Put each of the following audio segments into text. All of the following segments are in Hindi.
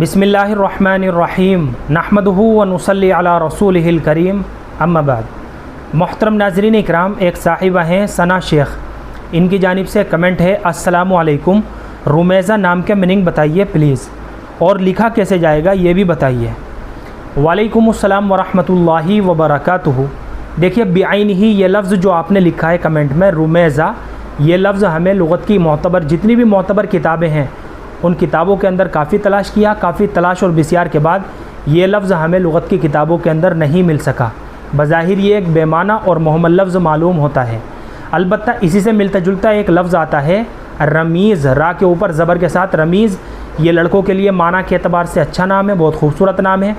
बिस्मिल्लाहिर्रहमानिर्रहीम नहमदुहु व नुसल्ली अला रसूलिहिल करीम अम्मा बाद। मोहतरम नाज़रीन इकराम, एक साहिबा हैं सना शेख, इनकी जानिब से कमेंट है, अस्सलामु अलैकुम, रुमेज़ा नाम के मीनिंग बताइए प्लीज़, और लिखा कैसे जाएगा ये भी बताइए। वालेकुमुस्सलाम व रहमतुल्लाहि व बरकातुहू। देखिए, बिआइनिही ये लफ्ज़ जो आपने लिखा है कमेंट में, रुमेज़ा, ये लफ्ज़ हमें लुग़त की मोतबर जितनी भी मोतबर किताबें हैं उन किताबों के अंदर काफ़ी तलाश किया, काफ़ी तलाश और बिस्यार के बाद ये लफ्ज़ हमें लुग़त की किताबों के अंदर नहीं मिल सका। बज़ाहिर ये एक बेमाना और मुहम्मल लफ्ज़ मालूम होता है। अलबत्ता इसी से मिलता जुलता एक लफ्ज़ आता है रमीज़, रा के ऊपर ज़बर के साथ रमीज़। ये लड़कों के लिए माना के एतबार से अच्छा नाम है, बहुत खूबसूरत नाम है।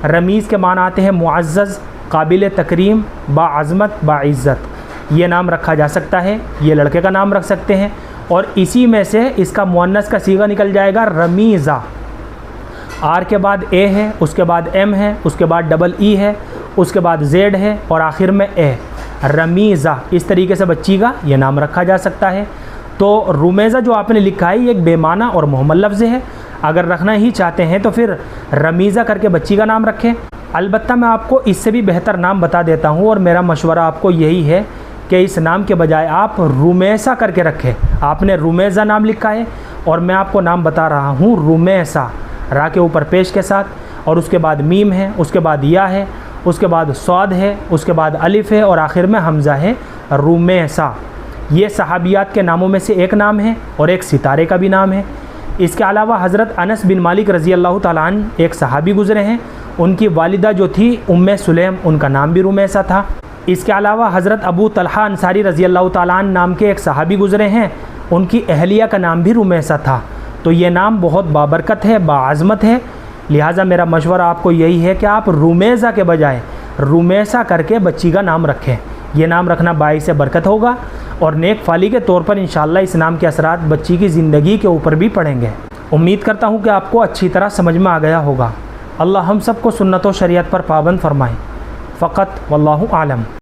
रमीज़ के माना आते हैं मुअज़्ज़ज़, काबिल तकरीम, बाअज़मत, बाइज़्ज़त। ये नाम रखा जा सकता है, ये लड़के का नाम रख सकते हैं, और इसी में से इसका मुअन्नस का सीगा निकल जाएगा रमीज़ा। आर के बाद ए है, उसके बाद एम है, उसके बाद डबल ई है, उसके बाद जेड है और आखिर में ए, रमीज़ा। इस तरीके से बच्ची का ये नाम रखा जा सकता है। तो रुमेज़ा जो आपने लिखा है ये एक बेमाना और मुहम्मल लफ्ज़ है। अगर रखना ही चाहते हैं तो फिर रमीज़ा करके बच्ची का नाम रखें। अलबत्ता मैं आपको इससे भी बेहतर नाम बता देता हूँ, और मेरा मशवरा आपको यही है कि इस नाम के बजाय आप रुमेसा करके रखें। आपने रुमेज़ा नाम लिखा है और मैं आपको नाम बता रहा हूँ रुमेसा, रा के ऊपर पेश के साथ, और उसके बाद मीम है, उसके बाद या है, उसके बाद सौद है, उसके बाद अलिफ़ है और आखिर में हमज़ा है, रुमेसा। ये सहाबियात के नामों में से एक नाम है और एक सितारे का भी नाम है। इसके अलावा हज़रत अनस बिन मालिक रज़ी अल्लाह ताला अन्हु एक सहाबी गुज़रे हैं, उनकी वालिदा जो थी उम्मे सुलेम, उनका नाम भी रुमेसा था। इसके अलावा हज़रत अबू तलहा अंसारी रज़ी अल्लाह ताला अन्हु नाम के एक सहाबी गुज़रे हैं, उनकी अहलिया का नाम भी रुमेसा था। तो ये नाम बहुत बाबरकत है, बाअज़मत है। लिहाजा मेरा मशवरा आपको यही है कि आप रुमेज़ा के बजाय रुमेसा करके बच्ची का नाम रखें। ये नाम रखना बाइस बरकत होगा और नेक फाली के तौर पर इंशाअल्लाह इस नाम के असरात बच्ची की ज़िंदगी के ऊपर भी पड़ेंगे। उम्मीद करता हूँ कि आपको अच्छी तरह समझ में आ गया होगा। अल्लाह हम सबको सुन्नत व शरीयत पर पाबंद फरमाए। फ़क़त वल्लाहु आलम।